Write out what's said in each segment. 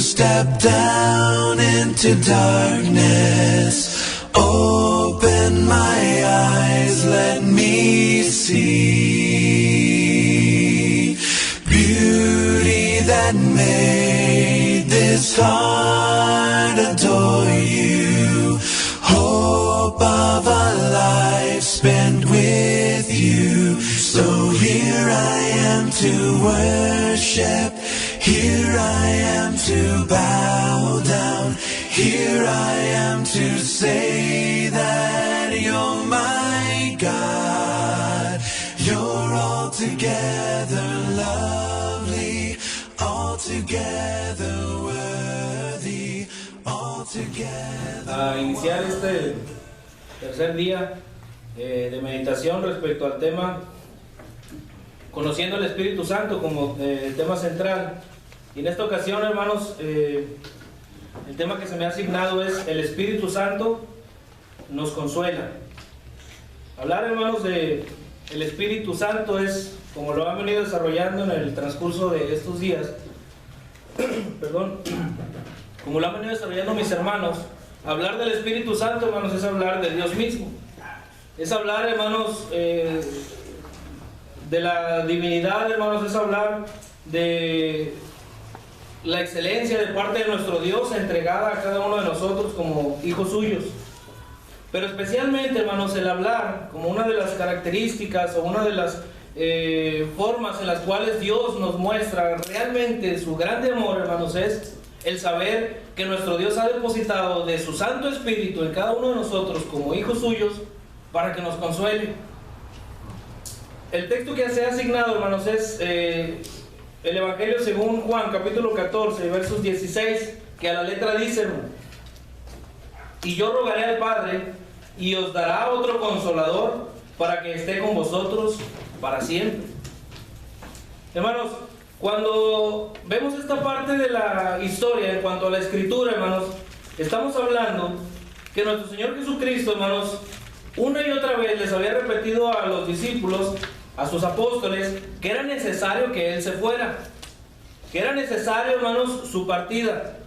step down into darkness. Open my eyes, let me see beauty that made this heart adore you. Hope of a life spent with you. So here I am to worship. Here I am to bow down. Here I am to say that you're my God. You're altogether lovely, altogether worthy, altogether. A iniciar este tercer día de meditación respecto al tema conociendo al Espíritu Santo como tema central. Y en esta ocasión, hermanos, el tema que se me ha asignado es el Espíritu Santo nos consuela. Hablar, hermanos, de el Espíritu Santo es, como lo han venido desarrollando en el transcurso de estos días, perdón, como lo han venido desarrollando mis hermanos, hablar del Espíritu Santo, hermanos, es hablar de Dios mismo. Es hablar, hermanos, de la divinidad, hermanos, es hablar de la excelencia de parte de nuestro Dios entregada a cada uno de nosotros como hijos suyos. Pero especialmente, hermanos, el hablar como una de las características o una de las formas en las cuales Dios nos muestra realmente su grande amor, hermanos, es el saber que nuestro Dios ha depositado de su Santo Espíritu en cada uno de nosotros como hijos suyos para que nos consuele. El texto que se ha asignado, hermanos, es el Evangelio según Juan, capítulo 14, versos 16, que a la letra dice: y yo rogaré al Padre, y os dará otro consolador, para que esté con vosotros para siempre. Hermanos, cuando vemos esta parte de la historia en cuanto a la Escritura, hermanos, estamos hablando que nuestro Señor Jesucristo, hermanos, una y otra vez les había repetido a los discípulos, a sus apóstoles, que era necesario que Él se fuera, que era necesario, hermanos, su partida.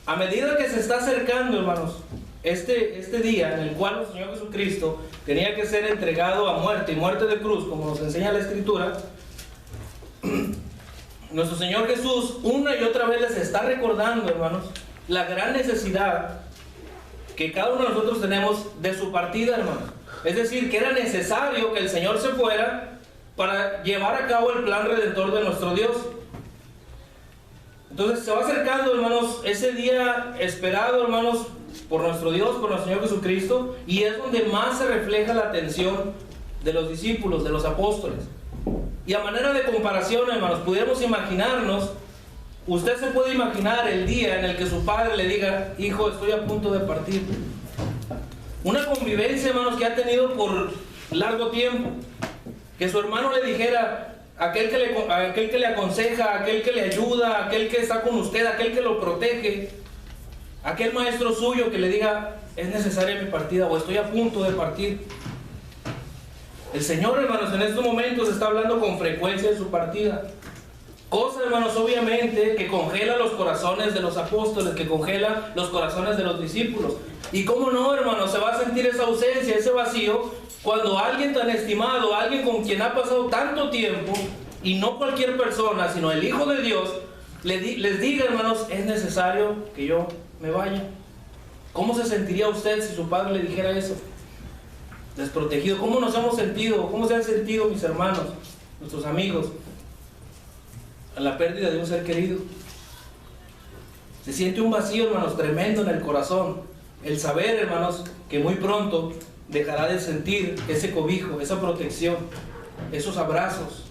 A medida que se está acercando, hermanos, este día en el cual nuestro Señor Jesucristo tenía que ser entregado a muerte, y muerte de cruz, como nos enseña la Escritura, nuestro Señor Jesús una y otra vez les está recordando, hermanos, la gran necesidad que cada uno de nosotros tenemos de su partida, hermanos. Es decir, que era necesario que el Señor se fuera para llevar a cabo el plan redentor de nuestro Dios. Entonces se va acercando, hermanos, ese día esperado, hermanos, por nuestro Dios, por nuestro Señor Jesucristo, y es donde más se refleja la atención de los discípulos, de los apóstoles. Y a manera de comparación, hermanos, pudiéramos imaginarnos, usted se puede imaginar el día en el que su padre le diga: hijo, estoy a punto de partir. Una convivencia, hermanos, que ha tenido por largo tiempo. Que su hermano le dijera, aquel que le aconseja, aquel que le ayuda, aquel que está con usted, aquel que lo protege, aquel maestro suyo que le diga: es necesaria mi partida, o estoy a punto de partir. El Señor, hermanos, en estos momentos está hablando con frecuencia de su partida. Cosa, hermanos, obviamente, que congela los corazones de los apóstoles, que congela los corazones de los discípulos. Y cómo no, hermanos, se va a sentir esa ausencia, ese vacío, cuando alguien tan estimado, alguien con quien ha pasado tanto tiempo, y no cualquier persona, sino el Hijo de Dios, les diga, hermanos: es necesario que yo me vaya. ¿Cómo se sentiría usted si su padre le dijera eso? Desprotegido. ¿Cómo nos hemos sentido? ¿Cómo se han sentido mis hermanos, nuestros amigos, a la pérdida de un ser querido? Se siente un vacío, hermanos, tremendo en el corazón. El saber, hermanos, que muy pronto dejará de sentir ese cobijo, esa protección, esos abrazos,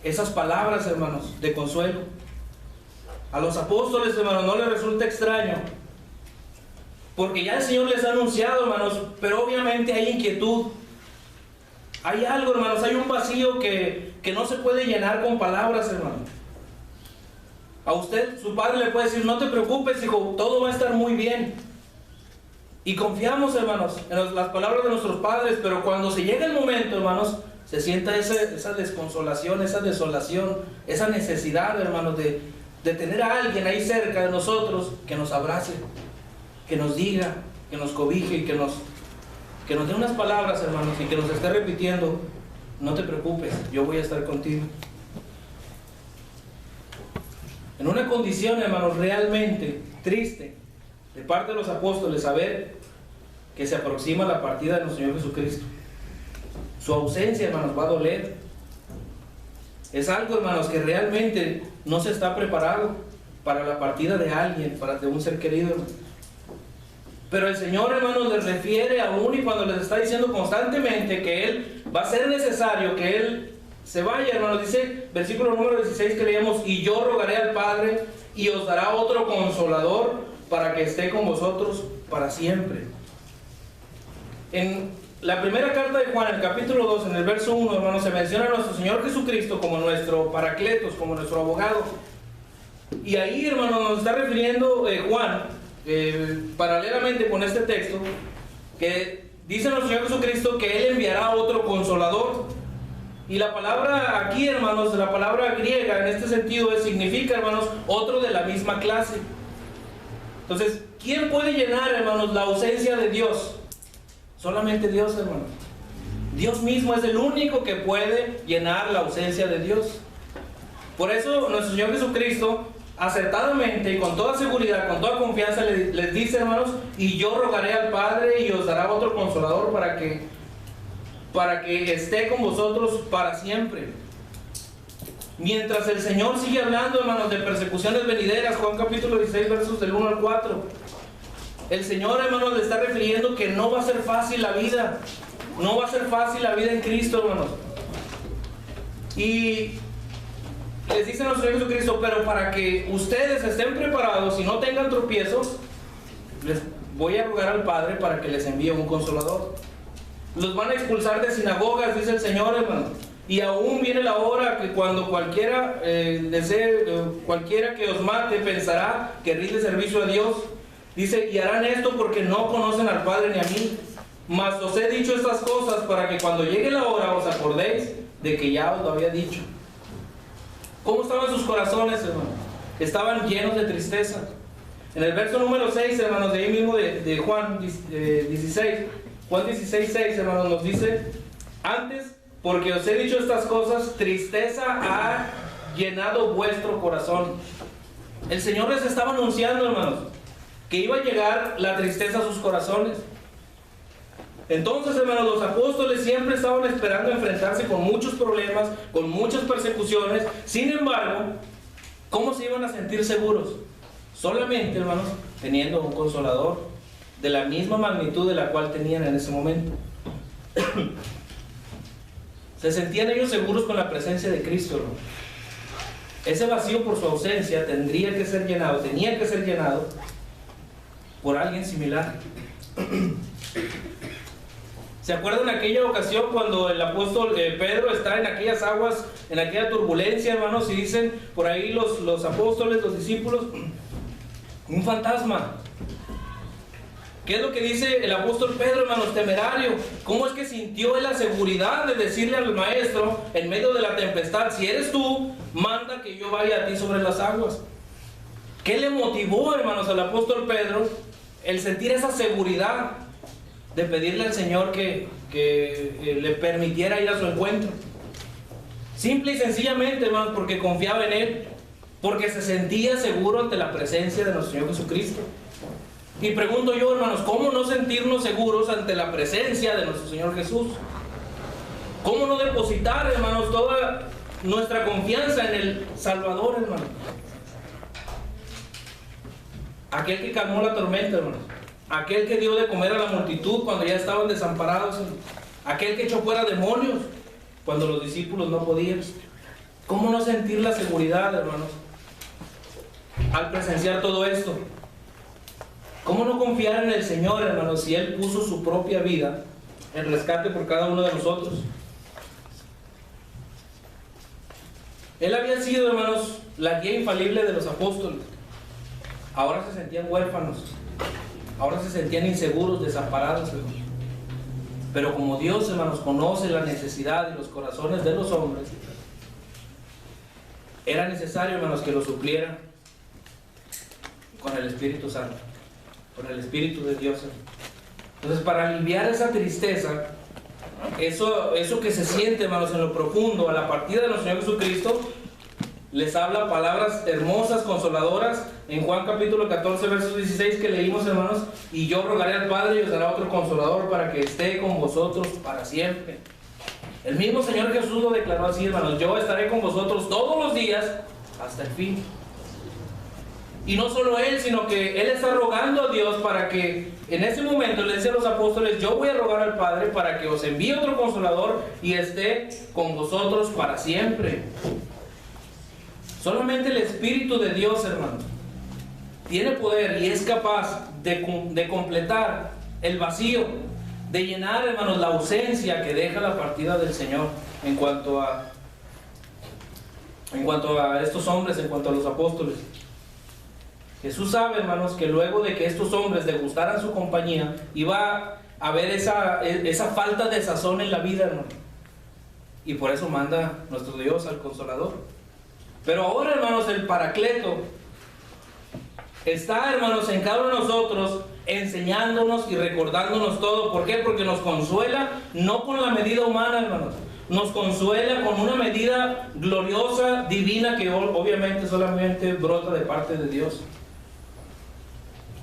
esas palabras, hermanos, de consuelo. A los apóstoles, hermanos, no les resulta extraño, porque ya el Señor les ha anunciado, hermanos, pero obviamente hay inquietud. Hay algo, hermanos, hay un vacío que no se puede llenar con palabras, hermanos. A usted, su padre le puede decir: no te preocupes, hijo, todo va a estar muy bien. Y confiamos, hermanos, en las palabras de nuestros padres, pero cuando se llega el momento, hermanos, se sienta esa desconsolación, esa desolación, esa necesidad, hermanos, de de tener a alguien ahí cerca de nosotros que nos abrace, que nos diga, que nos cobije y que nos dé unas palabras, hermanos, y que nos esté repitiendo: no te preocupes, yo voy a estar contigo. En una condición, hermanos, realmente triste de parte de los apóstoles, saber que se aproxima la partida de nuestro Señor Jesucristo. Su ausencia, hermanos, va a doler. Es algo, hermanos, que realmente no se está preparado para la partida de alguien, de un ser querido, hermanos. Pero el Señor, hermanos, les refiere aún, y cuando les está diciendo constantemente que Él va a ser necesario que Él se vaya, hermanos. Dice, versículo número 16 que leíamos: y yo rogaré al Padre y os dará otro consolador para que esté con vosotros para siempre. En la primera carta de Juan, en el capítulo 2, en el verso 1, hermanos, se menciona a nuestro Señor Jesucristo como nuestro Paracletos, como nuestro abogado. Y ahí, hermanos, nos está refiriendo Juan, paralelamente con este texto, que dice nuestro Señor Jesucristo que Él enviará otro consolador. Y la palabra aquí, hermanos, la palabra griega en este sentido significa, hermanos, otro de la misma clase. Entonces, ¿quién puede llenar, hermanos, la ausencia de Dios? Solamente Dios, hermanos. Dios mismo es el único que puede llenar la ausencia de Dios. Por eso nuestro Señor Jesucristo, acertadamente y con toda seguridad, con toda confianza, les dice, hermanos: y yo rogaré al Padre y os dará otro consolador para que esté con vosotros para siempre. Mientras el Señor sigue hablando, hermanos, de persecuciones venideras, Juan capítulo 16, versos del 1 al 4, el Señor, hermanos, le está refiriendo que no va a ser fácil la vida. No va a ser fácil la vida en Cristo, hermanos. Y les dice nuestro Señor Jesucristo: pero para que ustedes estén preparados y no tengan tropiezos, les voy a rogar al Padre para que les envíe un consolador. Los van a expulsar de sinagogas, dice el Señor, hermano. Y aún viene la hora que cuando cualquiera que os mate pensará que rinde servicio a Dios. Dice: y harán esto porque no conocen al Padre ni a mí. Mas os he dicho estas cosas para que cuando llegue la hora os acordéis de que ya os lo había dicho. ¿Cómo estaban sus corazones, hermano? Estaban llenos de tristeza. En el verso número 6, hermanos, de ahí mismo de Juan 16, Juan 16, 6, hermanos, nos dice: antes, porque os he dicho estas cosas, tristeza ha llenado vuestro corazón. El Señor les estaba anunciando, hermanos, que iba a llegar la tristeza a sus corazones. Entonces, hermanos, los apóstoles siempre estaban esperando enfrentarse con muchos problemas, con muchas persecuciones. Sin embargo, ¿cómo se iban a sentir seguros? Solamente, hermanos, teniendo un consolador de la misma magnitud de la cual tenían en ese momento. Se sentían ellos seguros con la presencia de Cristo, hermanos. Ese vacío por su ausencia tenía que ser llenado por alguien similar. ¿Se acuerdan aquella ocasión cuando el apóstol Pedro está en aquellas aguas, en aquella turbulencia, hermanos? Y dicen por ahí los apóstoles, los discípulos: un fantasma. ¿Qué es lo que dice el apóstol Pedro, hermanos? Temerario. ¿Cómo es que sintió él la seguridad de decirle al maestro en medio de la tempestad: si eres tú, manda que yo vaya a ti sobre las aguas? ¿Qué le motivó, hermanos, al apóstol Pedro el sentir esa seguridad de pedirle al Señor que le permitiera ir a su encuentro? Simple y sencillamente, hermanos, porque confiaba en Él, porque se sentía seguro ante la presencia de nuestro Señor Jesucristo. Y pregunto yo, hermanos, ¿cómo no sentirnos seguros ante la presencia de nuestro Señor Jesús? ¿Cómo no depositar, hermanos, toda nuestra confianza en el Salvador, hermanos? Aquel que calmó la tormenta, hermanos. Aquel que dio de comer a la multitud cuando ya estaban desamparados. Aquel que echó fuera demonios cuando los discípulos no podían. ¿Cómo no sentir la seguridad, hermanos, al presenciar todo esto? ¿Cómo no confiar en el Señor, hermanos, si Él puso su propia vida en rescate por cada uno de nosotros? Él había sido, hermanos, la guía infalible de los apóstoles. Ahora se sentían huérfanos. Ahora se sentían inseguros, desamparados, hermanos. Pero como Dios, hermanos, conoce la necesidad de los corazones de los hombres, era necesario, hermanos, que lo suplieran con el Espíritu Santo, con el Espíritu de Dios. Entonces, para aliviar esa tristeza, eso que se siente, hermanos, en lo profundo, a la partida de nuestro Señor Jesucristo, les habla palabras hermosas, consoladoras, en Juan capítulo 14, versos 16 que leímos, hermanos, y yo rogaré al Padre y os dará otro consolador para que esté con vosotros para siempre. El mismo Señor Jesús lo declaró así, hermanos: yo estaré con vosotros todos los días hasta el fin. Y no solo Él, sino que Él está rogando a Dios para que en ese momento le dice a los apóstoles: yo voy a rogar al Padre para que os envíe otro consolador y esté con vosotros para siempre. Solamente el Espíritu de Dios, hermanos, tiene poder y es capaz de completar el vacío, de llenar, hermanos, la ausencia que deja la partida del Señor en cuanto a estos hombres, en cuanto a los apóstoles. Jesús sabe, hermanos, que luego de que estos hombres degustaran su compañía, iba a haber esa falta de sazón en la vida, hermano. Y por eso manda nuestro Dios al Consolador. Pero ahora, hermanos, el Paracleto está, hermanos, en cada uno de nosotros, enseñándonos y recordándonos todo. ¿Por qué? Porque nos consuela no con la medida humana, hermanos. Nos consuela con una medida gloriosa, divina, que obviamente solamente brota de parte de Dios.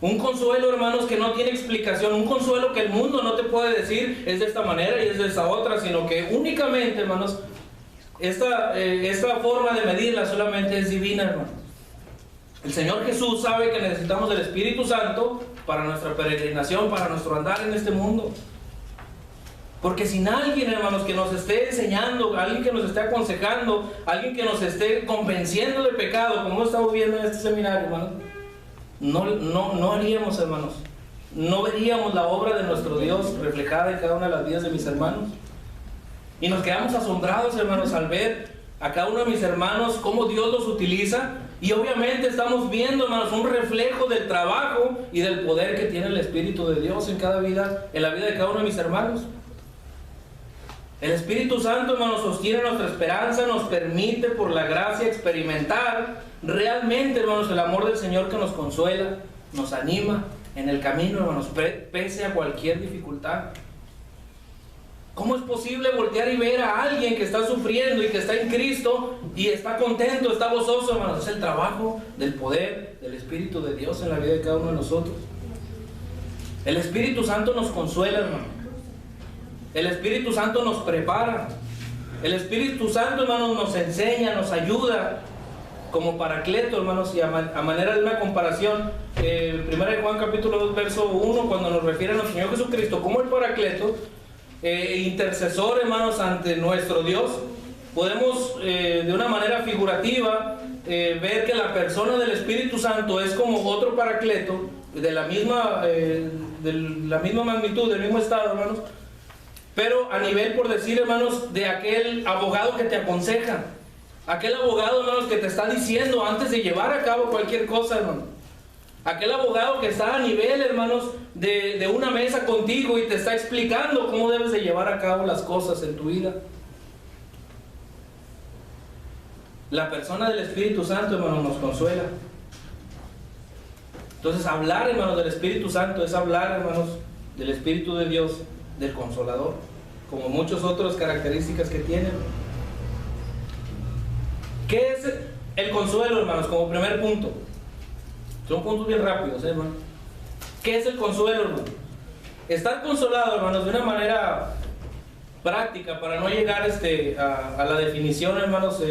Un consuelo, hermanos, que no tiene explicación. Un consuelo que el mundo no te puede decir es de esta manera y es de esta otra, sino que únicamente, hermanos, esta forma de medirla solamente es divina, hermanos. El Señor Jesús sabe que necesitamos del Espíritu Santo para nuestra peregrinación, para nuestro andar en este mundo. Porque sin alguien, hermanos, que nos esté enseñando, alguien que nos esté aconsejando, alguien que nos esté convenciendo de pecado, como estamos viendo en este seminario, hermanos, no haríamos, hermanos, no veríamos la obra de nuestro Dios reflejada en cada una de las vidas de mis hermanos. Y nos quedamos asombrados, hermanos, al ver a cada uno de mis hermanos cómo Dios los utiliza. Y obviamente estamos viendo, hermanos, un reflejo del trabajo y del poder que tiene el Espíritu de Dios en cada vida, en la vida de cada uno de mis hermanos. El Espíritu Santo, hermanos, sostiene nuestra esperanza, nos permite por la gracia experimentar realmente, hermanos, el amor del Señor que nos consuela, nos anima en el camino, hermanos, pese a cualquier dificultad. ¿Cómo es posible voltear y ver a alguien que está sufriendo y que está en Cristo y está contento, está gozoso, hermanos? Es el trabajo del poder del Espíritu de Dios en la vida de cada uno de nosotros. El Espíritu Santo nos consuela, hermano. El Espíritu Santo nos prepara. El Espíritu Santo, hermanos, nos enseña, nos ayuda como Paracleto, hermanos. Y a manera de una comparación, 1 Juan capítulo 2, verso 1, cuando nos refieren al Señor Jesucristo como el Paracleto, intercesor, hermanos, ante nuestro Dios, podemos de una manera figurativa ver que la persona del Espíritu Santo es como otro Paracleto de la misma magnitud, del mismo estado, hermanos, pero a nivel, por decir, hermanos, de aquel abogado que te aconseja, aquel abogado, hermanos, que te está diciendo antes de llevar a cabo cualquier cosa, hermano. Aquel abogado que está a nivel, hermanos, de una mesa contigo y te está explicando cómo debes de llevar a cabo las cosas en tu vida. La persona del Espíritu Santo, hermanos, nos consuela. Entonces, hablar, hermanos, del Espíritu Santo es hablar, hermanos, del Espíritu de Dios, del Consolador, como muchas otras características que tiene. ¿Qué es el consuelo, hermanos? Como primer punto. Son puntos bien rápidos, hermano. ¿Qué es el consuelo, hermano? Estar consolado, hermanos, de una manera práctica, para no llegar a la definición, hermanos,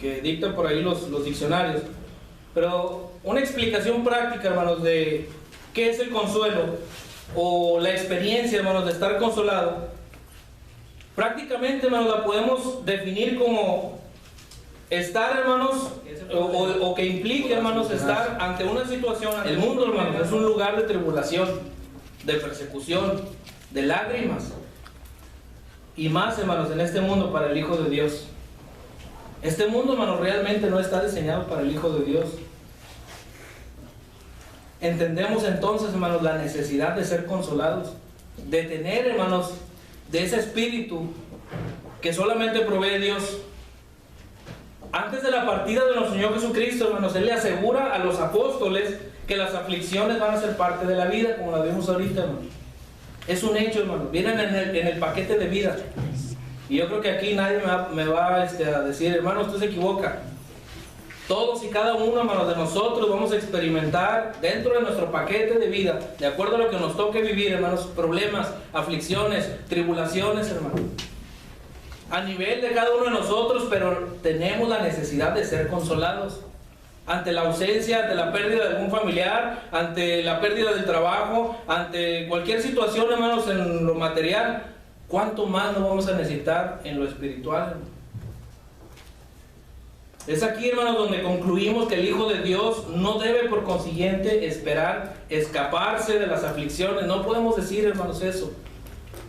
que dictan por ahí los diccionarios. Pero una explicación práctica, hermanos, de qué es el consuelo o la experiencia, hermanos, de estar consolado. Prácticamente, hermanos, la podemos definir como estar, hermanos, o que implique, hermanos, estar ante una situación. El mundo, hermanos, es un lugar de tribulación, de persecución, de lágrimas. Y más, hermanos, en este mundo para el Hijo de Dios. Este mundo, hermanos, realmente no está diseñado para el Hijo de Dios. Entendemos entonces, hermanos, la necesidad de ser consolados, de tener, hermanos, de ese espíritu que solamente provee Dios. Antes de la partida de nuestro Señor Jesucristo, hermanos, Él le asegura a los apóstoles que las aflicciones van a ser parte de la vida, como la vimos ahorita, hermanos. Es un hecho, hermanos. Vienen en el paquete de vida. Y yo creo que aquí nadie me va a decir, hermano, usted se equivoca. Todos y cada uno, hermanos, de nosotros vamos a experimentar dentro de nuestro paquete de vida, de acuerdo a lo que nos toque vivir, hermanos, problemas, aflicciones, tribulaciones, hermanos. A nivel de cada uno de nosotros, pero tenemos la necesidad de ser consolados. Ante la ausencia, ante la pérdida de algún familiar, ante la pérdida del trabajo, ante cualquier situación, hermanos, en lo material, ¿cuánto más nos vamos a necesitar en lo espiritual, hermanos? Es aquí, hermanos, donde concluimos que el Hijo de Dios no debe, por consiguiente, esperar escaparse de las aflicciones. No podemos decir, hermanos, eso.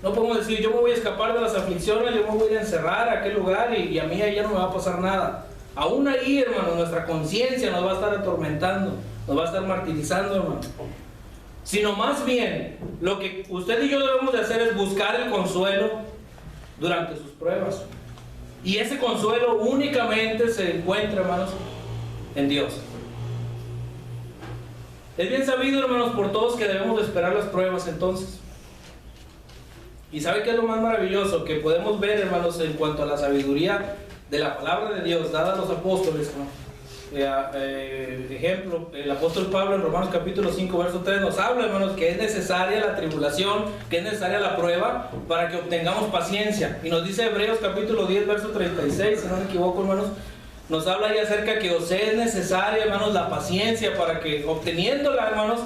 No podemos decir, yo me voy a escapar de las aflicciones, yo me voy a encerrar a aquel lugar y a mí ahí ya no me va a pasar nada. Aún ahí, hermanos, nuestra conciencia nos va a estar atormentando, nos va a estar martirizando, hermanos. Sino más bien, lo que usted y yo debemos de hacer es buscar el consuelo durante sus pruebas. Y ese consuelo únicamente se encuentra, hermanos, en Dios. Es bien sabido, hermanos, por todos que debemos de esperar las pruebas entonces. Y ¿sabe qué es lo más maravilloso? Que podemos ver, hermanos, en cuanto a la sabiduría de la palabra de Dios dada a los apóstoles, ¿no? Ejemplo, el apóstol Pablo en Romanos capítulo 5 verso 3 nos habla, hermanos, que es necesaria la tribulación, que es necesaria la prueba para que obtengamos paciencia. Y nos dice Hebreos capítulo 10 verso 36, si no me equivoco, hermanos, nos habla ahí acerca que os es necesaria, hermanos, la paciencia para que obteniéndola, hermanos,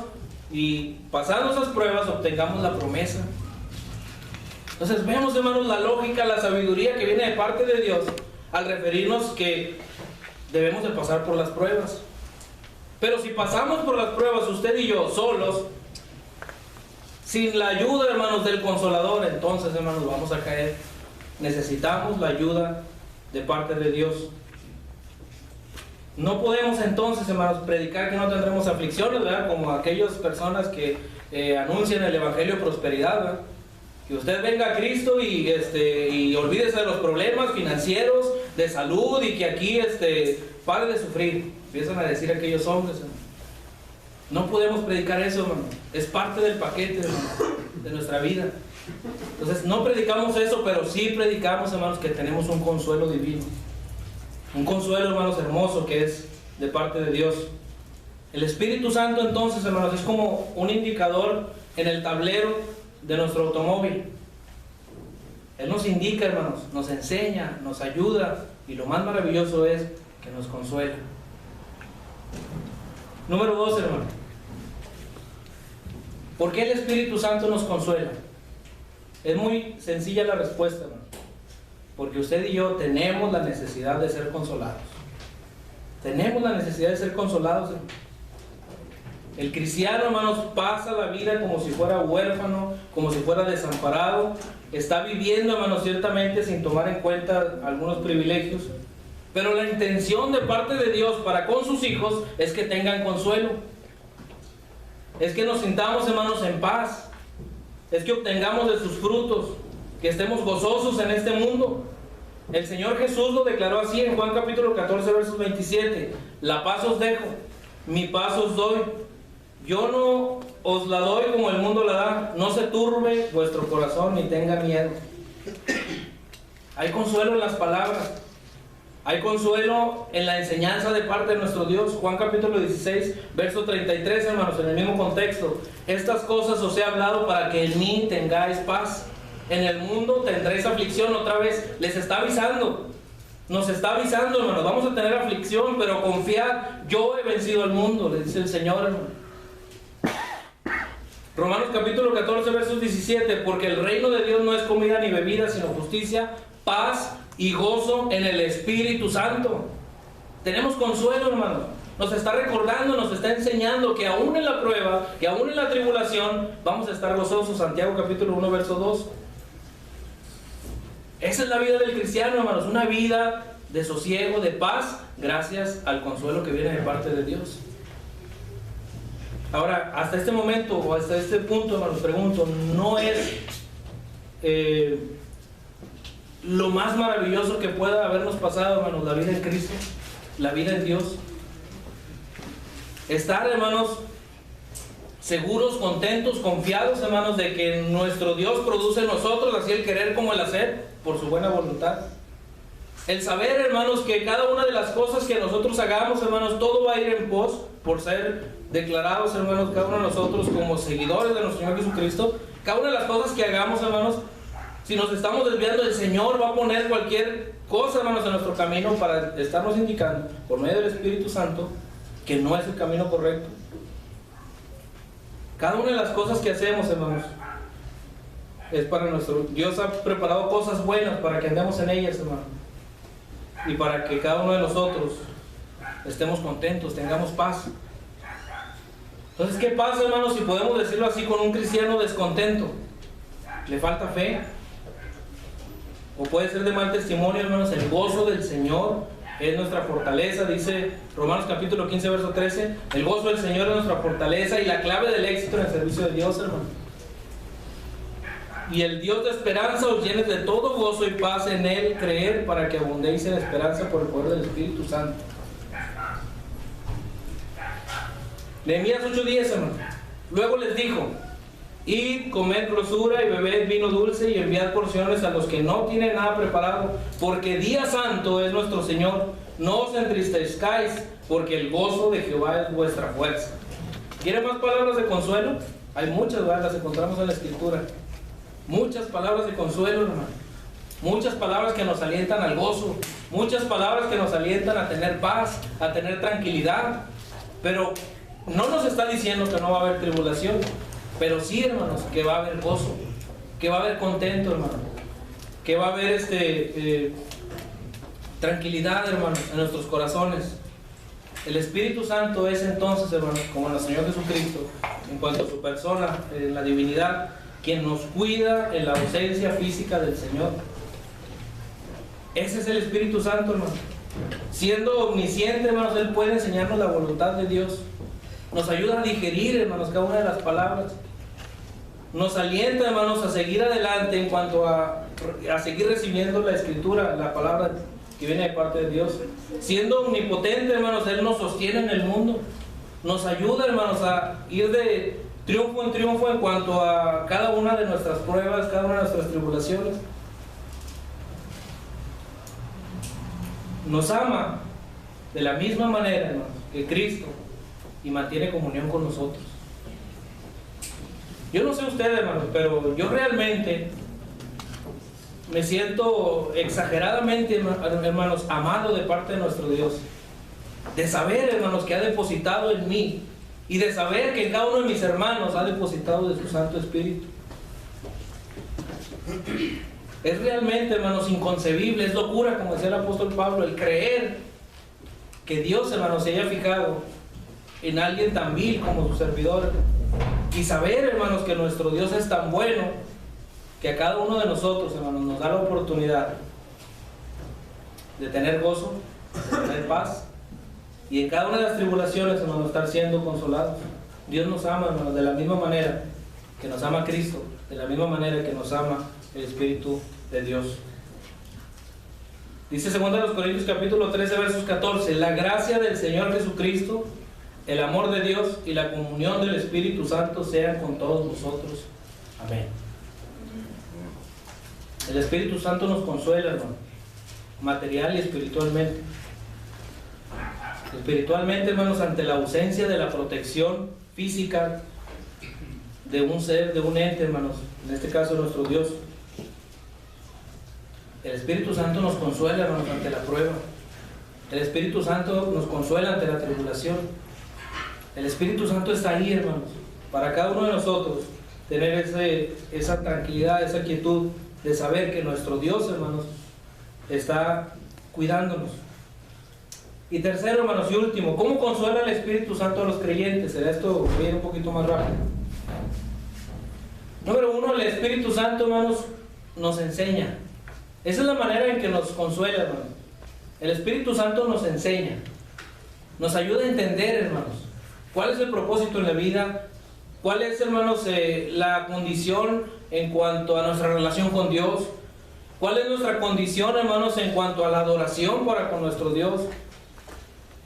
y pasando esas pruebas obtengamos la promesa. Entonces vemos, hermanos, la lógica, la sabiduría que viene de parte de Dios al referirnos que debemos de pasar por las pruebas. Pero si pasamos por las pruebas usted y yo solos, sin la ayuda, hermanos, del Consolador, entonces, hermanos, vamos a caer. Necesitamos la ayuda de parte de Dios. No podemos entonces, hermanos, predicar que no tendremos aflicciones, ¿verdad? Como aquellas personas que anuncian el Evangelio de prosperidad, ¿verdad? Que usted venga a Cristo y olvídese de los problemas financieros, de salud, y que aquí pare de sufrir. Empiezan a decir aquellos hombres, hermano. No podemos predicar eso, hermano. Es parte del paquete, hermano, de nuestra vida. Entonces no predicamos eso, pero sí predicamos, hermanos, que tenemos un consuelo divino. Un consuelo, hermanos, hermoso, que es de parte de Dios. El Espíritu Santo, entonces, hermanos, es como un indicador en el tablero de nuestro automóvil. Él nos indica, hermanos, nos enseña, nos ayuda, y lo más maravilloso es que nos consuela. Número 2, hermano. ¿Por qué el Espíritu Santo nos consuela? Es muy sencilla la respuesta, hermano. Porque usted y yo tenemos la necesidad de ser consolados. Tenemos la necesidad de ser consolados, hermano. El cristiano, hermanos, pasa la vida como si fuera huérfano, como si fuera desamparado. Está viviendo, hermanos, ciertamente sin tomar en cuenta algunos privilegios. Pero la intención de parte de Dios para con sus hijos es que tengan consuelo. Es que nos sintamos, hermanos, en paz. Es que obtengamos de sus frutos, que estemos gozosos en este mundo. El Señor Jesús lo declaró así en Juan capítulo 14, versos 27. La paz os dejo, mi paz os doy. Yo no os la doy como el mundo la da. No se turbe vuestro corazón ni tenga miedo. Hay consuelo en las palabras. Hay consuelo en la enseñanza de parte de nuestro Dios. Juan capítulo 16, verso 33, hermanos, en el mismo contexto. Estas cosas os he hablado para que en mí tengáis paz. En el mundo tendréis aflicción. Otra vez les está avisando. Nos está avisando, hermanos. Vamos a tener aflicción, pero confiad. Yo he vencido al mundo, le dice el Señor, hermano. Romanos capítulo 14, versos 17. Porque el reino de Dios no es comida ni bebida, sino justicia, paz y gozo en el Espíritu Santo. Tenemos consuelo, hermano. Nos está recordando, nos está enseñando que aún en la prueba, que aún en la tribulación, vamos a estar gozosos. Santiago capítulo 1, verso 2. Esa es la vida del cristiano, hermanos. Una vida de sosiego, de paz, gracias al consuelo que viene de parte de Dios. Ahora, hasta este momento, o hasta este punto, hermanos, pregunto, ¿no es lo más maravilloso que pueda habernos pasado, hermanos, la vida en Cristo, la vida en Dios. Estar, hermanos, seguros, contentos, confiados, hermanos, de que nuestro Dios produce en nosotros así el querer como el hacer, por su buena voluntad. El saber, hermanos, que cada una de las cosas que nosotros hagamos, hermanos, todo va a ir en pos, por ser declarados, hermanos, cada uno de nosotros como seguidores de nuestro Señor Jesucristo. Cada una de las cosas que hagamos, hermanos, si nos estamos desviando, el Señor va a poner cualquier cosa, hermanos, en nuestro camino para estarnos indicando, por medio del Espíritu Santo, que no es el camino correcto. Cada una de las cosas que hacemos, hermanos, es para nuestro... Dios ha preparado cosas buenas para que andemos en ellas, hermanos. Y para que cada uno de nosotros estemos contentos, tengamos paz. Entonces, ¿qué pasa, hermanos, si podemos decirlo así, con un cristiano descontento? ¿Le falta fe? O puede ser de mal testimonio, hermanos. El gozo del Señor es nuestra fortaleza, dice Romanos capítulo 15, verso 13. El gozo del Señor es nuestra fortaleza y la clave del éxito en el servicio de Dios, hermano. Y el Dios de esperanza os llene de todo gozo y paz en Él, creer, para que abundéis en esperanza por el poder del Espíritu Santo. Nehemías 8:10, hermano. Luego les dijo: id, comed grosura y bebed vino dulce y enviad porciones a los que no tienen nada preparado, porque día santo es nuestro Señor. No os entristezcáis, porque el gozo de Jehová es vuestra fuerza. ¿Quieren más palabras de consuelo? Hay muchas, ¿verdad? Las encontramos en la Escritura. Muchas palabras de consuelo, hermano. Muchas palabras que nos alientan al gozo. Muchas palabras que nos alientan a tener paz, a tener tranquilidad. Pero no nos está diciendo que no va a haber tribulación. Pero sí, hermanos, que va a haber gozo, que va a haber contento, hermano, que va a haber tranquilidad, hermanos, en nuestros corazones. El Espíritu Santo es entonces, hermanos, como nuestro Señor Jesucristo, en cuanto a su persona, en la divinidad, quien nos cuida en la ausencia física del Señor. Ese es el Espíritu Santo, hermano. Siendo omnisciente, hermanos, Él puede enseñarnos la voluntad de Dios. Nos ayuda a digerir, hermanos, cada una de las palabras. Nos alienta, hermanos, a seguir adelante en cuanto a seguir recibiendo la Escritura, la palabra que viene de parte de Dios. Siendo omnipotente, hermanos, Él nos sostiene en el mundo. Nos ayuda, hermanos, a ir de triunfo en triunfo en cuanto a cada una de nuestras pruebas, cada una de nuestras tribulaciones. Nos ama de la misma manera, hermanos, que Cristo, y mantiene comunión con nosotros. Yo no sé ustedes, hermanos, pero yo realmente me siento exageradamente, hermanos, amado de parte de nuestro Dios. De saber, hermanos, que ha depositado en mí, y de saber que en cada uno de mis hermanos ha depositado de su Santo Espíritu. Es realmente, hermanos, inconcebible, es locura, como decía el apóstol Pablo, el creer que Dios, hermanos, se haya fijado en alguien tan vil como su servidor. Y saber, hermanos, que nuestro Dios es tan bueno que a cada uno de nosotros, hermanos, nos da la oportunidad de tener gozo, de tener paz, y en cada una de las tribulaciones, hermanos, estar siendo consolados. Dios nos ama, hermanos, de la misma manera que nos ama Cristo, de la misma manera que nos ama el Espíritu de Dios. Dice 2 Corintios capítulo 13, versos 14: la gracia del Señor Jesucristo, el amor de Dios y la comunión del Espíritu Santo sean con todos nosotros. Amén. El Espíritu Santo nos consuela, hermano, material y espiritualmente. Espiritualmente, hermanos, ante la ausencia de la protección física de un ser, de un ente, hermanos, en este caso nuestro Dios. El Espíritu Santo nos consuela, hermanos, ante la prueba. El Espíritu Santo nos consuela ante la tribulación. El Espíritu Santo está ahí, hermanos, para cada uno de nosotros tener esa tranquilidad, esa quietud de saber que nuestro Dios, hermanos, está cuidándonos. Y tercero, hermanos, y último, ¿cómo consuela el Espíritu Santo a los creyentes? Será esto bien un poquito más rápido. Número uno, el Espíritu Santo, hermanos, nos enseña. Esa es la manera en que nos consuela, hermanos. El Espíritu Santo nos enseña, nos ayuda a entender, hermanos, cuál es el propósito en la vida, cuál es, hermanos, la condición en cuanto a nuestra relación con Dios, ¿Cuál es nuestra condición, hermanos, en cuanto a la adoración para con nuestro Dios?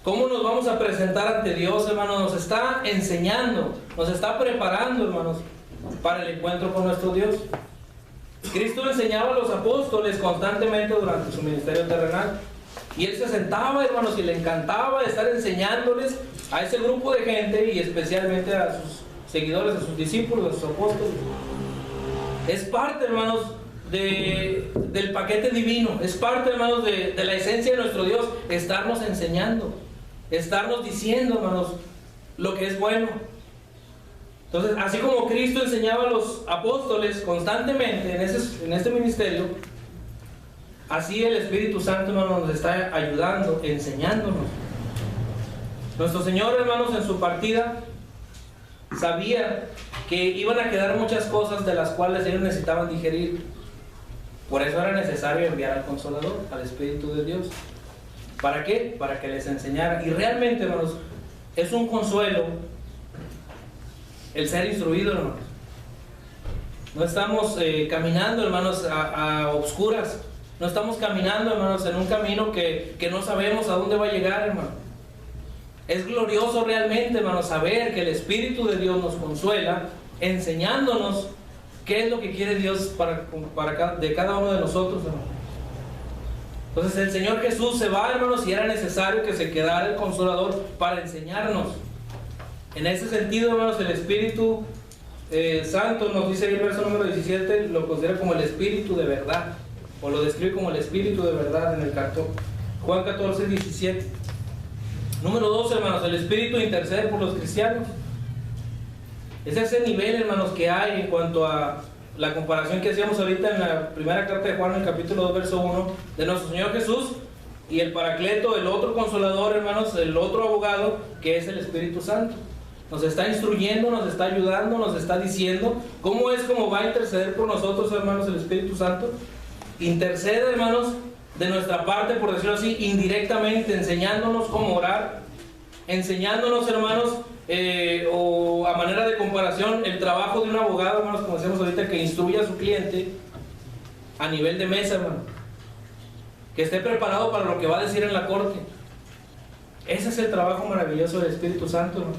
¿Cómo nos vamos a presentar ante Dios, hermanos? Nos está enseñando, nos está preparando, hermanos, para el encuentro con nuestro Dios. Cristo enseñaba a los apóstoles constantemente durante su ministerio terrenal. Y Él se sentaba, hermanos, y le encantaba estar enseñándoles a ese grupo de gente y especialmente a sus seguidores, a sus discípulos, a sus apóstoles. Es parte, hermanos, del paquete divino. Es parte, hermanos, de la esencia de nuestro Dios, estarnos enseñando, estarnos diciendo, hermanos, lo que es bueno. Entonces, así como Cristo enseñaba a los apóstoles constantemente en este ministerio, así el Espíritu Santo, hermanos, nos está ayudando, enseñándonos. Nuestro Señor, hermanos, en su partida sabía que iban a quedar muchas cosas de las cuales ellos necesitaban digerir. Por eso era necesario enviar al Consolador, al Espíritu de Dios. ¿Para qué? Para que les enseñara. Y realmente, hermanos, es un consuelo el ser instruido, hermanos. No estamos caminando, hermanos, a obscuras. No estamos caminando, hermanos, en un camino que no sabemos a dónde va a llegar, hermano. Es glorioso realmente, hermanos, saber que el Espíritu de Dios nos consuela, enseñándonos qué es lo que quiere Dios de cada uno de nosotros, hermano. Entonces el Señor Jesús se va, hermanos, y era necesario que se quedara el Consolador para enseñarnos. En ese sentido, hermanos, el Espíritu Santo, nos dice ahí el verso número 17, lo considera como el Espíritu de verdad, o lo describe como el Espíritu de verdad en el Juan 14, 17. Número 2, hermanos, el Espíritu intercede por los cristianos. Es ese nivel, hermanos, que hay en cuanto a la comparación que hacíamos ahorita en la primera carta de Juan, en el capítulo 2, verso 1, de nuestro Señor Jesús y el Paracleto, el otro Consolador, hermanos, el otro abogado, que es el Espíritu Santo. Nos está instruyendo, nos está ayudando, nos está diciendo cómo va a interceder por nosotros, hermanos, el Espíritu Santo. Intercede, hermanos, de nuestra parte, por decirlo así, indirectamente, enseñándonos cómo orar, enseñándonos, hermanos, o a manera de comparación, el trabajo de un abogado, hermanos, como decíamos ahorita, que instruye a su cliente a nivel de mesa, hermano, que esté preparado para lo que va a decir en la corte. Ese es el trabajo maravilloso del Espíritu Santo, hermano.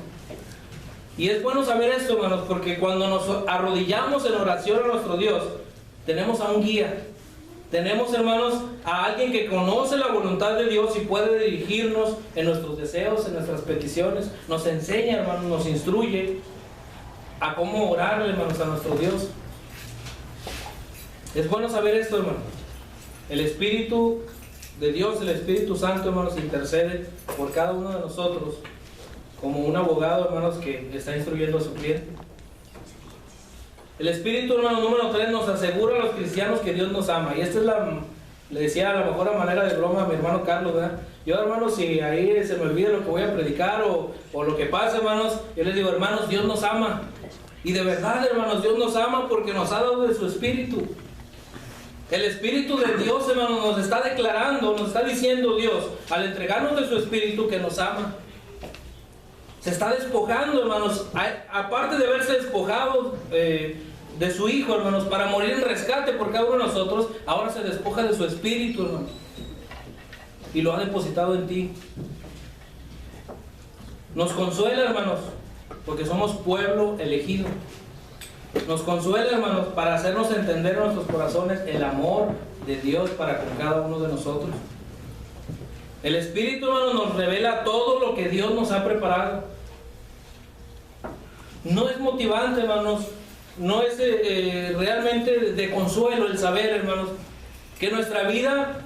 Y es bueno saber esto, hermanos, porque cuando nos arrodillamos en oración a nuestro Dios, tenemos a un guía. Tenemos, hermanos, a alguien que conoce la voluntad de Dios y puede dirigirnos en nuestros deseos, en nuestras peticiones. Nos enseña, hermanos, nos instruye a cómo orarle, hermanos, a nuestro Dios. Es bueno saber esto, hermano. El Espíritu de Dios, el Espíritu Santo, hermanos, intercede por cada uno de nosotros como un abogado, hermanos, que está instruyendo a su cliente. El Espíritu, hermano, número 3, nos asegura a los cristianos que Dios nos ama. Y esta es le decía a lo mejor a manera de broma a mi hermano Carlos, ¿verdad? Yo, hermanos, si ahí se me olvida lo que voy a predicar o lo que pasa, hermanos, yo les digo, hermanos, Dios nos ama. Y de verdad, hermanos, Dios nos ama porque nos ha dado de su Espíritu. El Espíritu de Dios, hermanos, nos está declarando, nos está diciendo Dios, al entregarnos de su Espíritu, que nos ama. Se está despojando, hermanos, aparte de haberse despojado de su Hijo, hermanos, para morir en rescate por cada uno de nosotros, ahora se despoja de su Espíritu, hermanos, y lo ha depositado en ti. Nos consuela, hermanos, porque somos pueblo elegido. Nos consuela, hermanos, para hacernos entender en nuestros corazones el amor de Dios para con cada uno de nosotros. El Espíritu, hermanos, nos revela todo lo que Dios nos ha preparado. No es motivante, hermanos, no es realmente de consuelo el saber, hermanos, que nuestra vida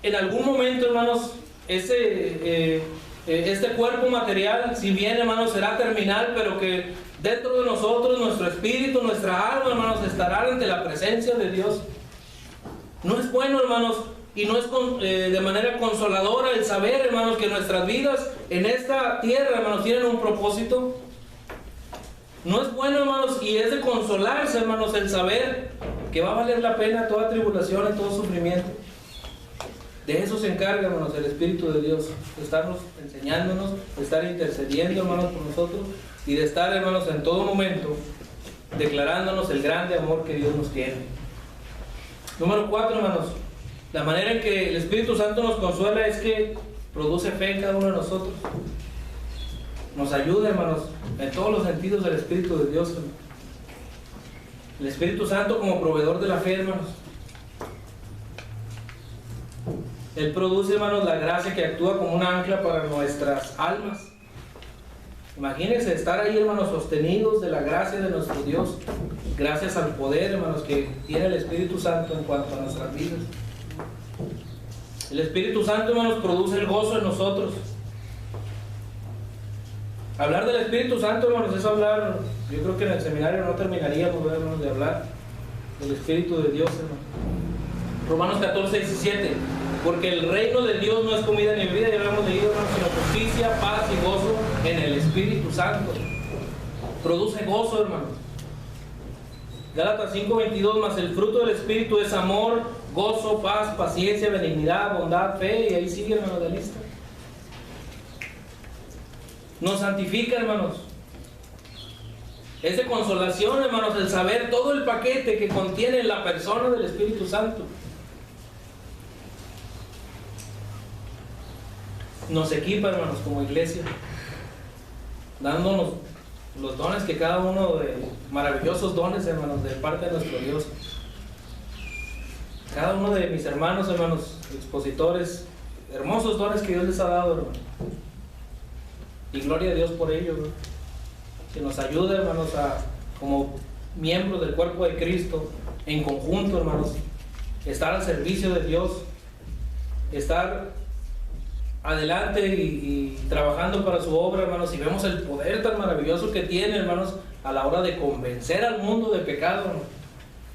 en algún momento, hermanos, este cuerpo material, si bien, hermanos, será terminal, pero que dentro de nosotros, nuestro espíritu, nuestra alma, hermanos, estará ante la presencia de Dios. No es bueno, hermanos, y no es de manera consoladora el saber, hermanos, que nuestras vidas en esta tierra, hermanos, tienen un propósito. No es bueno, hermanos, y es de consolarse, hermanos, el saber que va a valer la pena toda tribulación y todo sufrimiento. De eso se encarga, hermanos, el Espíritu de Dios, de estarnos enseñándonos, de estar intercediendo, hermanos, por nosotros, y de estar, hermanos, en todo momento declarándonos el grande amor que Dios nos tiene. Número 4, hermanos. La manera en que el Espíritu Santo nos consuela es que produce fe en cada uno de nosotros. Nos ayuda, hermanos, en todos los sentidos del Espíritu de Dios, hermanos. El Espíritu Santo como proveedor de la fe, hermanos. Él produce, hermanos, la gracia que actúa como un ancla para nuestras almas. Imagínense estar ahí, hermanos, sostenidos de la gracia de nuestro Dios, gracias al poder, hermanos, que tiene el Espíritu Santo en cuanto a nuestras vidas. El Espíritu Santo, hermanos, produce el gozo en nosotros. Hablar del Espíritu Santo, hermanos, es hablar, yo creo que en el seminario no terminaríamos, hermanos, de hablar del Espíritu de Dios, hermanos. Romanos 14, 17. Porque el reino de Dios no es comida ni bebida, ya lo hemos leído, hermanos, sino justicia, paz y gozo en el Espíritu Santo. Produce gozo, hermanos. Gálatas 5:22, más el fruto del Espíritu es amor, gozo, paz, paciencia, benignidad, bondad, fe, y ahí sigue, hermanos, la lista. Nos santifica, hermanos. Es de consolación, hermanos, el saber todo el paquete que contiene la persona del Espíritu Santo. Nos equipa, hermanos, como iglesia, dándonos los dones que cada uno de maravillosos dones, hermanos, de parte de nuestro Dios. Cada uno de mis hermanos, hermanos, expositores, hermosos dones que Dios les ha dado, hermanos. Y gloria a Dios por ello, hermanos. Que nos ayude, hermanos, como miembros del cuerpo de Cristo, en conjunto, hermanos, estar al servicio de Dios, estar adelante y trabajando para su obra, hermanos, y vemos el poder tan maravilloso que tiene, hermanos, a la hora de convencer al mundo de pecado, hermanos,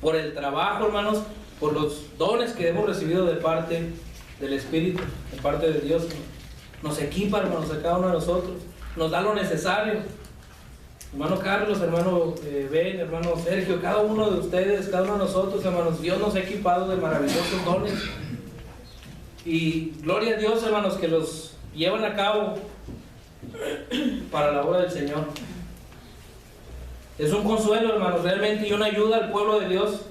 por el trabajo, hermanos, por los dones que hemos recibido de parte del Espíritu, de parte de Dios, hermanos. Nos equipa, hermanos, a cada uno de nosotros, nos da lo necesario. Hermano Carlos, hermano Ben, hermano Sergio, cada uno de ustedes, cada uno de nosotros, hermanos, Dios nos ha equipado de maravillosos dones. Y gloria a Dios, hermanos, que los llevan a cabo para la obra del Señor. Es un consuelo, hermanos, realmente, y una ayuda al pueblo de Dios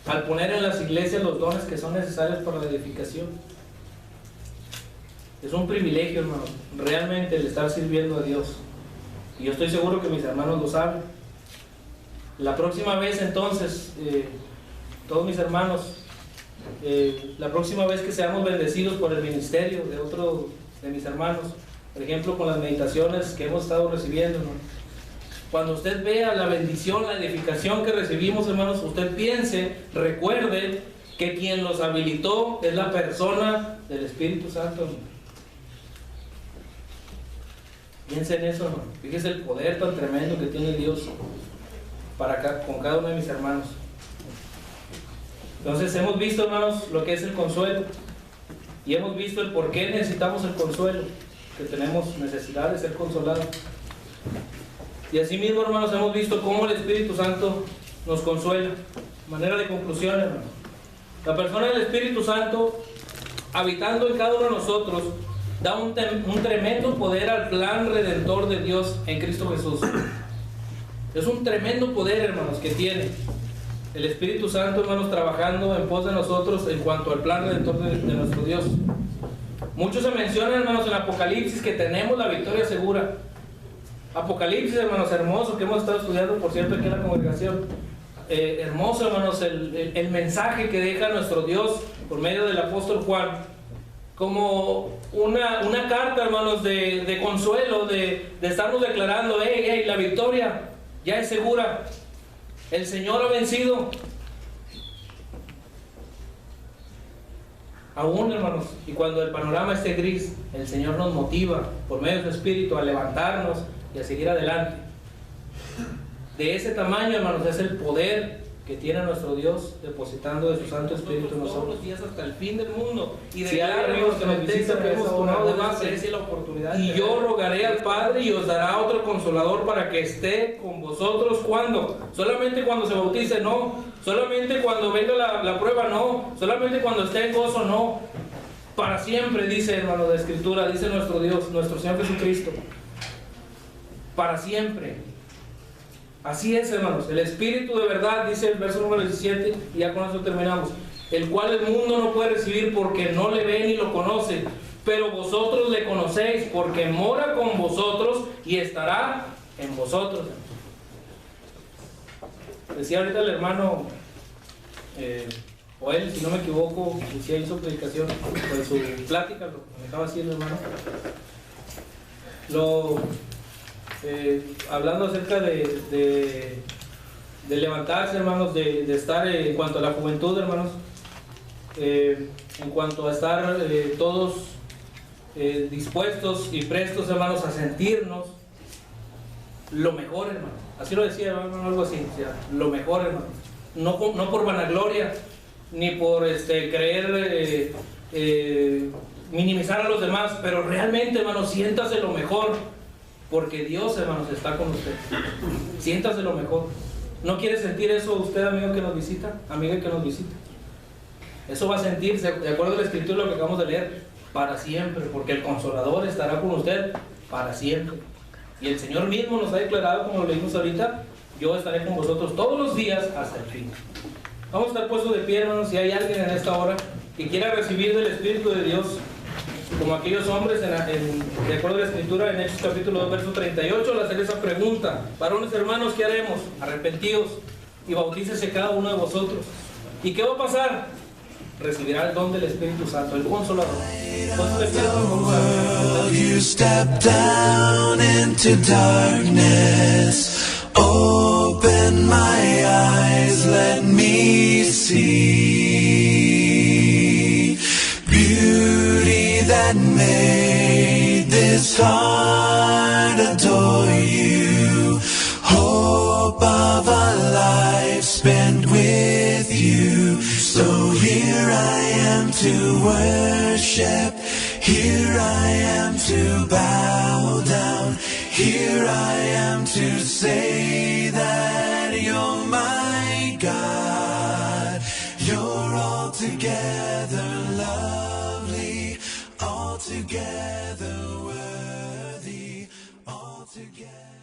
al poner en las iglesias los dones que son necesarios para la edificación. Es un privilegio, hermanos, realmente el estar sirviendo a Dios. Y yo estoy seguro que mis hermanos lo saben. La próxima vez, entonces, todos mis hermanos, la próxima vez que seamos bendecidos por el ministerio de otro de mis hermanos, por ejemplo, con las meditaciones que hemos estado recibiendo, ¿no? Cuando usted vea la bendición, la edificación que recibimos, hermanos, usted piense, recuerde que quien los habilitó es la persona del Espíritu Santo, ¿no? Piense en eso, ¿no? Fíjese el poder tan tremendo que tiene Dios con cada uno de mis hermanos. Entonces hemos visto, hermanos, lo que es el consuelo, y hemos visto el por qué necesitamos el consuelo, que tenemos necesidad de ser consolados. Y así mismo, hermanos, hemos visto cómo el Espíritu Santo nos consuela. Manera de conclusión, hermanos, la persona del Espíritu Santo habitando en cada uno de nosotros da un tremendo poder al plan redentor de Dios en Cristo Jesús. Es un tremendo poder, hermanos, que tiene el Espíritu Santo, hermanos, trabajando en pos de nosotros en cuanto al plan redentor de nuestro Dios. Muchos se mencionan, hermanos, en Apocalipsis que tenemos la victoria segura. Apocalipsis, hermanos, hermoso, que hemos estado estudiando, por cierto, aquí en la congregación. Hermoso, hermanos, el mensaje que deja nuestro Dios por medio del apóstol Juan, como una carta, hermanos, de consuelo, de estarnos declarando, hey, la victoria ya es segura. El Señor ha vencido. Aún, hermanos, y cuando el panorama esté gris, el Señor nos motiva por medio de su Espíritu a levantarnos y a seguir adelante. De ese tamaño, hermanos, es el poder que tiene nuestro Dios depositando de su Santo Espíritu en nosotros. Todos los días hasta el fin del mundo. Y de amigos que nos visitan, que hemos tomado de base la oportunidad. Y yo rogaré al Padre y os dará otro consolador para que esté con vosotros. ¿Cuándo? Solamente cuando se bautice, no. Solamente cuando venga la prueba, no. Solamente cuando esté en gozo, no. Para siempre, dice, hermano, de Escritura, dice nuestro Dios, nuestro Señor Jesucristo. Para siempre. Así es, hermanos, el Espíritu de verdad, dice el verso número 17, y ya con eso terminamos. el cual el mundo no puede recibir porque no le ve ni lo conoce, pero vosotros le conocéis porque mora con vosotros y estará en vosotros. Decía ahorita el hermano Joel, si no me equivoco, decía hizo predicación, pues su plática, lo dejaba así el hermano, hablando acerca de levantarse, hermanos, de estar en cuanto a la juventud, hermanos, en cuanto a estar todos dispuestos y prestos, hermanos, a sentirnos lo mejor, hermano. Así lo decía, hermano, algo así, o sea, lo mejor, hermano. No por vanagloria, ni por creer minimizar a los demás, pero realmente, hermano, siéntase lo mejor, porque Dios, hermanos, está con usted. Siéntase lo mejor. ¿No quiere sentir eso usted, amigo que nos visita? Amiga que nos visita. Eso va a sentirse, de acuerdo a la escritura, lo que acabamos de leer, para siempre, porque el Consolador estará con usted para siempre. Y el Señor mismo nos ha declarado, como lo leímos ahorita, yo estaré con vosotros todos los días hasta el fin. Vamos a estar puestos de pie, hermanos, si hay alguien en esta hora que quiera recibir del Espíritu de Dios, como aquellos hombres, de acuerdo a la escritura, en Hechos capítulo 2, verso 38, al hacer esa pregunta: varones hermanos, ¿qué haremos? Arrepentíos y bautícese cada uno de vosotros. ¿Y qué va a pasar? Recibirá el don del Espíritu Santo, el Consolador. You step down into darkness, open my eyes, let me see beauty that made this heart adore you, hope of a life spent with you. So here I am to worship, here I am to bow down, here I am to say that you're my God. You're altogether lovely, altogether worthy, altogether